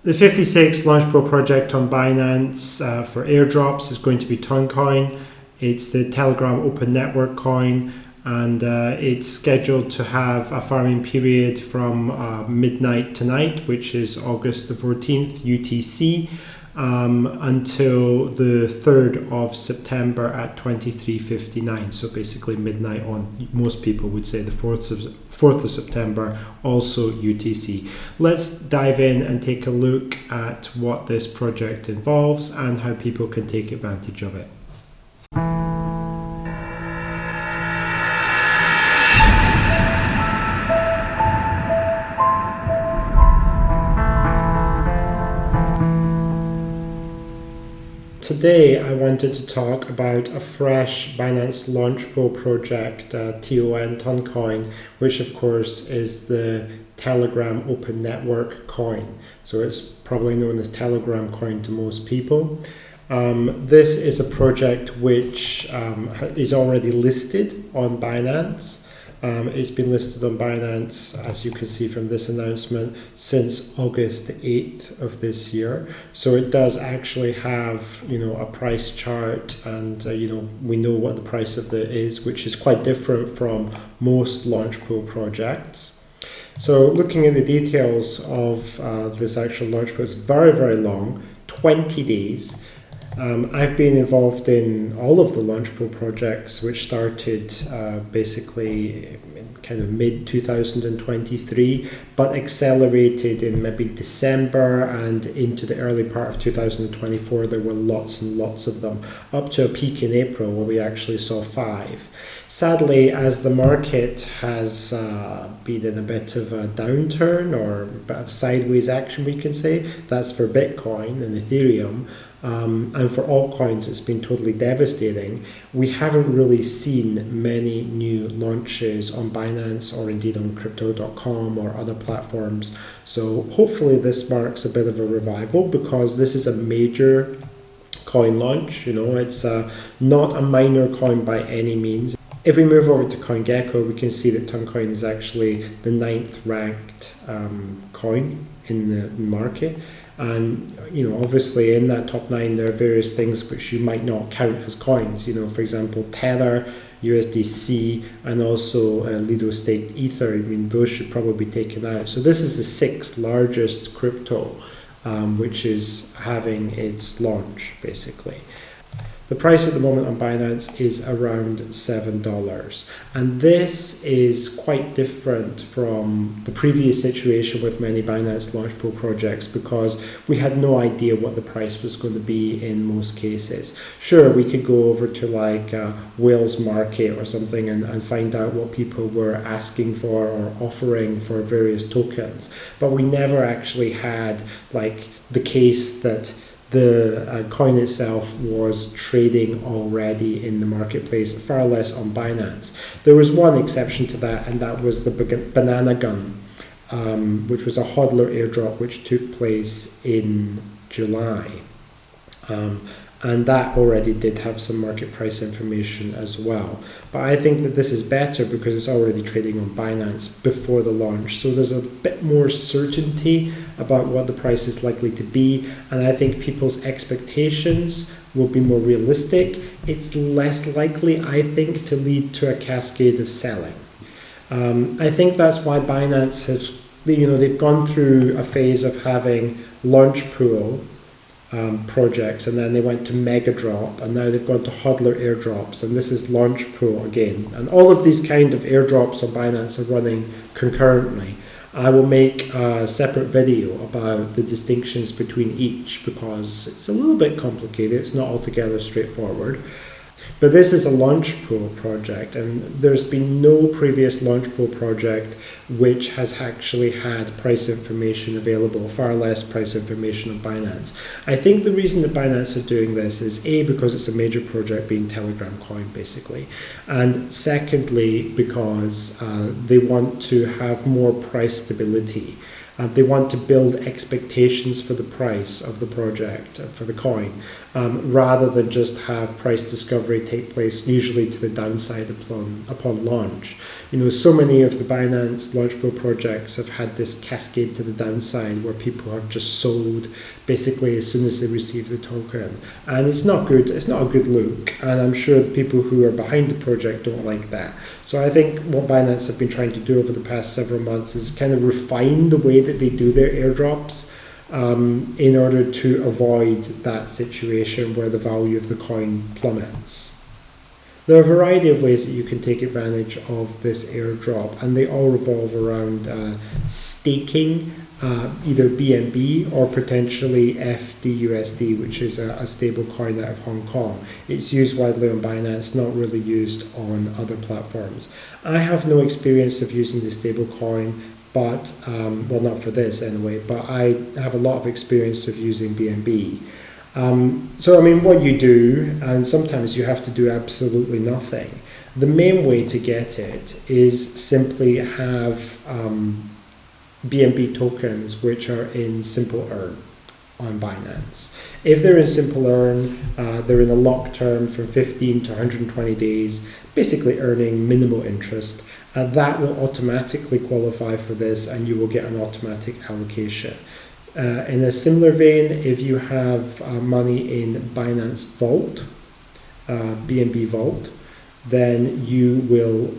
The 56th Launchpool project on Binance for airdrops is going to be Toncoin. It's the Telegram Open Network coin, and it's scheduled to have a farming period from midnight tonight, which is August the 14th UTC, until the 3rd of September at 23:59. So basically midnight on, most people would say the 4th of September, also UTC. Let's dive in and take a look at what this project involves and how people can take advantage of it. Today I wanted to talk about a fresh Binance Launchpool project, Toncoin, which of course is the Telegram Open Network coin. So it's probably known as Telegram coin to most people. This is a project which is already listed on Binance. It's been listed on Binance, as you can see from this announcement, since August 8th of this year. So it does actually have, a price chart, and we know what the price of it is, which is quite different from most Launchpool projects. So looking at the details of this actual Launchpool, it's very, very long, 20 days. I've been involved in all of the Launchpool projects, which started basically in kind of mid-2023, but accelerated in maybe December and into the early part of 2024. There were lots and lots of them, up to a peak in April where we actually saw 5. Sadly, as the market has been in a bit of a downturn, or a bit of sideways action, we can say, that's for Bitcoin and Ethereum, and for altcoins it's been totally devastating. We haven't really seen many new launches on Binance or indeed on crypto.com or other platforms. So hopefully this marks a bit of a revival, because this is a major coin launch. It's not a minor coin by any means. If we move over to CoinGecko, we can see that Toncoin is actually the 9th ranked coin in the market. And, obviously in that top 9, there are various things which you might not count as coins. For example, Tether, USDC, and also Lido staked Ether. Those should probably be taken out. So this is the 6th largest crypto, which is having its launch, basically. The price at the moment on Binance is around $7. And this is quite different from the previous situation with many Binance Launchpool projects, because we had no idea what the price was going to be in most cases. Sure, we could go over to like Whales Market or something and find out what people were asking for or offering for various tokens, but we never actually had like the case that the coin itself was trading already in the marketplace, far less on Binance. There was one exception to that, and that was the Banana Gun, which was a hodler airdrop which took place in July. And that already did have some market price information as well. But I think that this is better because it's already trading on Binance before the launch. So there's a bit more certainty about what the price is likely to be. And I think people's expectations will be more realistic. It's less likely, I think, to lead to a cascade of selling. I think that's why Binance has, they've gone through a phase of having Launchpool projects, and then they went to Mega Drop, and now they've gone to hodler airdrops, and this is Launchpool again. And all of these kind of airdrops on Binance are running concurrently. I will make a separate video about the distinctions between each, because it's a little bit complicated. It's not altogether straightforward. But this is a Launchpool project, and there's been no previous Launchpool project which has actually had price information available, far less price information on Binance. I think the reason that Binance are doing this is A, because it's a major project being Telegram coin basically, and secondly because they want to have more price stability. They want to build expectations for the price of the project, for the coin, rather than just have price discovery take place usually to the downside upon launch. So many of the Binance Launchpool projects have had this cascade to the downside where people have just sold basically as soon as they receive the token. And it's not good, it's not a good look, and I'm sure the people who are behind the project don't like that. So I think what Binance have been trying to do over the past several months is kind of refine the way that they do their airdrops in order to avoid that situation where the value of the coin plummets. There are a variety of ways that you can take advantage of this airdrop, and they all revolve around staking either BNB or potentially FDUSD, which is a stable coin out of Hong Kong. It's used widely on Binance, not really used on other platforms. I have no experience of using the stable coin, but well, not for this anyway, but I have a lot of experience of using BNB. So I mean, what you do, and sometimes you have to do absolutely nothing. The main way to get it is simply have BNB tokens which are in Simple Earn on Binance. If they're in Simple Earn, they're in a lock term from 15 to 120 days, basically earning minimal interest. That will automatically qualify for this, and you will get an automatic allocation. In a similar vein, if you have money in Binance Vault, BNB Vault, then you will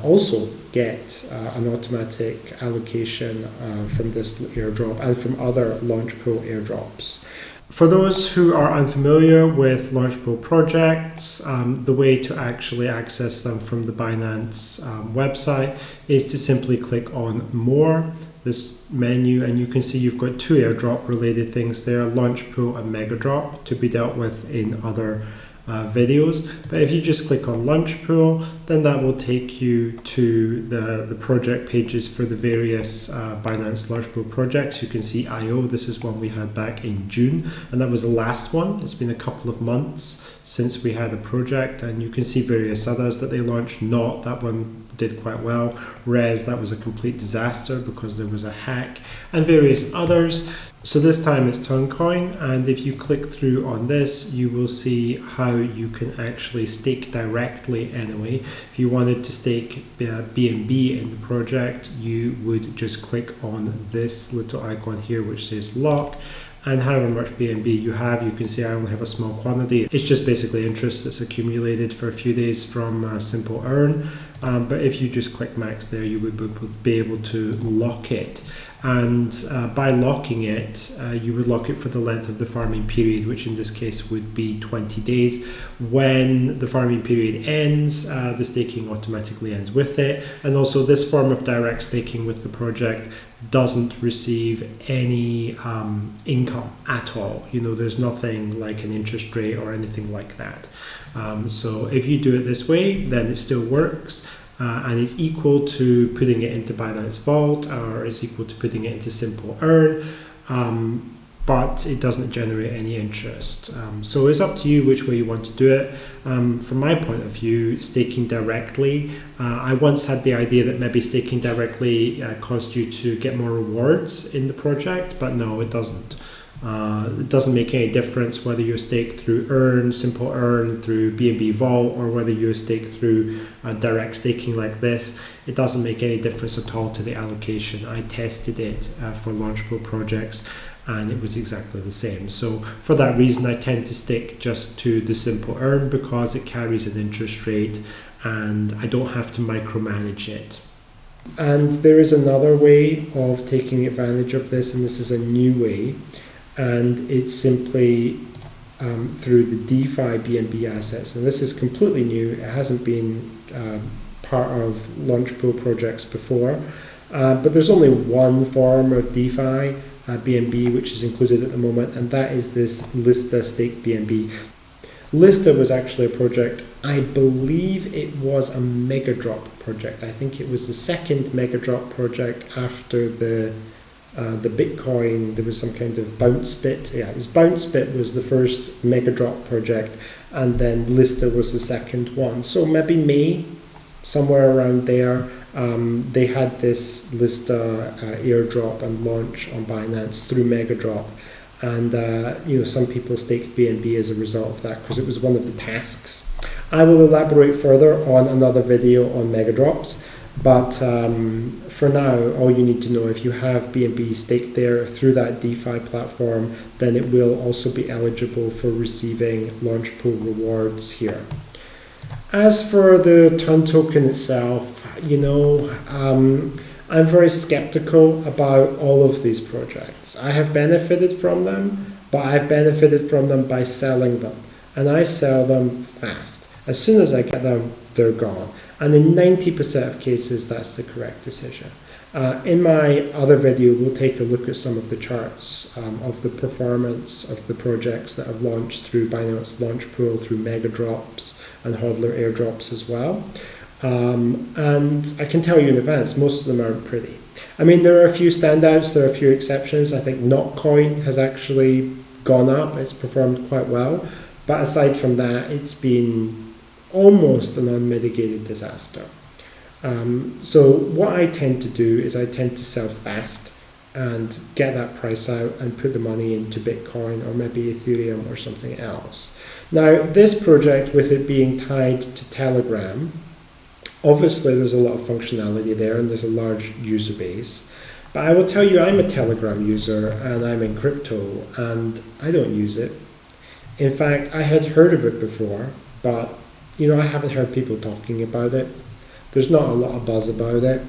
also get an automatic allocation from this airdrop and from other Launchpool airdrops. For those who are unfamiliar with Launchpool projects, the way to actually access them from the Binance website is to simply click on More, this menu, and you can see you've got two airdrop related things there, Launchpool and Megadrop, to be dealt with in other videos. But if you just click on Launchpool, then that will take you to the project pages for the various Binance Launchpool projects. You can see IO, this is one we had back in June, and that was the last one. It's been a couple of months since we had a project, and you can see various others that they launched. Not that one did quite well. Res, that was a complete disaster because there was a hack, and various others. So this time it's Toncoin, and if you click through on this, you will see how you can actually stake directly anyway. If you wanted to stake BNB in the project, you would just click on this little icon here which says lock, and however much BNB you have, you can see I only have a small quantity. It's just basically interest that's accumulated for a few days from Simple Earn. But if you just click max there, you would be able to lock it. And by locking it, you would lock it for the length of the farming period, which in this case would be 20 days. When the farming period ends, the staking automatically ends with it. And also this form of direct staking with the project doesn't receive any income at all. You know, there's nothing like an interest rate or anything like that. So if you do it this way, then it still works. And it's equal to putting it into Binance Vault, or it's equal to putting it into Simple Earn, but it doesn't generate any interest. So it's up to you which way you want to do it. From my point of view, staking directly, I once had the idea that maybe staking directly caused you to get more rewards in the project, but no, it doesn't. It doesn't make any difference whether you stake through Earn, Simple Earn, through BNB Vault, or whether you stake through direct staking like this. It doesn't make any difference at all to the allocation. I tested it for Launchpool projects, and it was exactly the same. So for that reason, I tend to stick just to the Simple Earn because it carries an interest rate and I don't have to micromanage it. And there is another way of taking advantage of this, and this is a new way. And it's simply through the DeFi BNB assets, and this is completely new. It hasn't been part of Launchpool projects before, but there's only one form of DeFi BNB which is included at the moment, and that is this Lista Stake BNB. Lista was actually a project, I believe it was a Megadrop project. I think it was the second Megadrop project after the Bitcoin. There was some kind of BounceBit. Yeah, it was BounceBit was the first Megadrop project, and then Lista was the second one. So maybe May, somewhere around there, they had this Lista airdrop and launch on Binance through Megadrop, and you know, some people staked BNB as a result of that because it was one of the tasks. I will elaborate further on another video on Megadrops. But for now, all you need to know, if you have BNB staked there through that DeFi platform, then it will also be eligible for receiving Launchpool rewards here. As for the TON token itself, I'm very skeptical about all of these projects. I have benefited from them, but I've benefited from them by selling them. And I sell them fast. As soon as I get them, they're gone. And in 90% of cases, that's the correct decision. In my other video, we'll take a look at some of the charts of the performance of the projects that have launched through Binance Launchpool, through mega drops and hodler airdrops as well. And I can tell you in advance, most of them aren't pretty. I mean, there are a few standouts, there are a few exceptions. I think Notcoin has actually gone up, it's performed quite well. But aside from that, it's been almost an unmitigated disaster. So what I tend to do is I tend to sell fast and get that price out and put the money into Bitcoin or maybe Ethereum or something else. Now, this project, with it being tied to Telegram, obviously there's a lot of functionality there and there's a large user base. But I will tell you, I'm a Telegram user and I'm in crypto and I don't use it. In fact, I had heard of it before, but I haven't heard people talking about it. There's not a lot of buzz about it.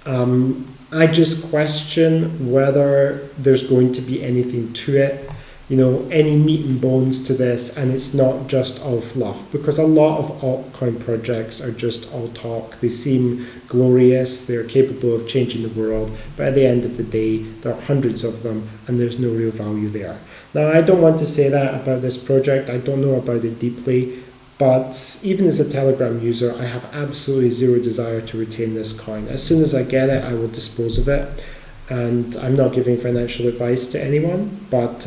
I just question whether there's going to be anything to it, any meat and bones to this, and it's not just all fluff, because a lot of altcoin projects are just all talk. They seem glorious, they're capable of changing the world, but at the end of the day, there are hundreds of them, and there's no real value there. Now, I don't want to say that about this project. I don't know about it deeply, but even as a Telegram user, I have absolutely zero desire to retain this coin. As soon as I get it, I will dispose of it. And I'm not giving financial advice to anyone, but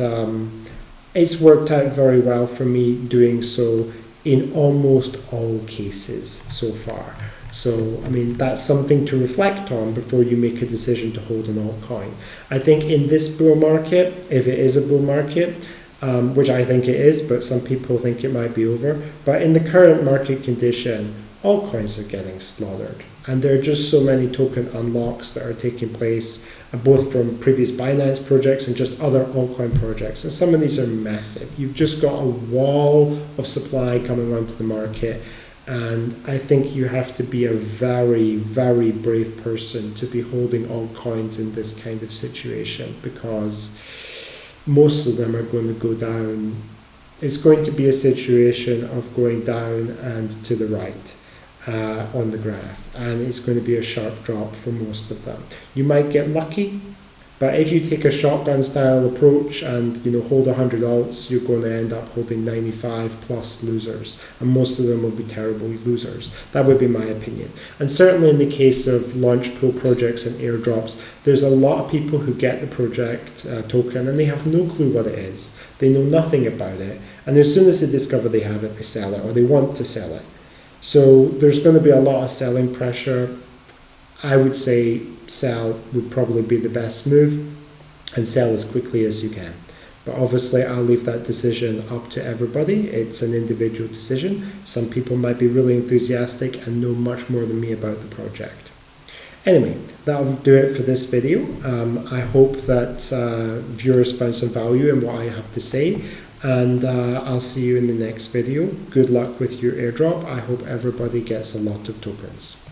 it's worked out very well for me doing so in almost all cases so far. So, I mean, that's something to reflect on before you make a decision to hold an altcoin. I think in this bull market, if it is a bull market, which I think it is, but some people think it might be over, but in the current market condition, altcoins are getting slaughtered. And there are just so many token unlocks that are taking place, both from previous Binance projects and just other altcoin projects. And some of these are massive. You've just got a wall of supply coming onto the market. And I think you have to be a very, very brave person to be holding altcoins in this kind of situation, because most of them are going to go down. It's going to be a situation of going down and to the right on the graph, and it's going to be a sharp drop for most of them. You might get lucky, but if you take a shotgun style approach and hold 100 alts, you're going to end up holding 95 plus losers, and most of them will be terrible losers. That would be my opinion. And certainly in the case of Launchpool projects and airdrops, there's a lot of people who get the project token and they have no clue what it is. They know nothing about it, and as soon as they discover they have it, they sell it, or they want to sell it. So there's going to be a lot of selling pressure. I would say sell would probably be the best move, and sell as quickly as you can. But obviously I'll leave that decision up to everybody. It's an individual decision. Some people might be really enthusiastic and know much more than me about the project. Anyway, that'll do it for this video. I hope that viewers found some value in what I have to say, and I'll see you in the next video. Good luck with your airdrop. I hope everybody gets a lot of tokens.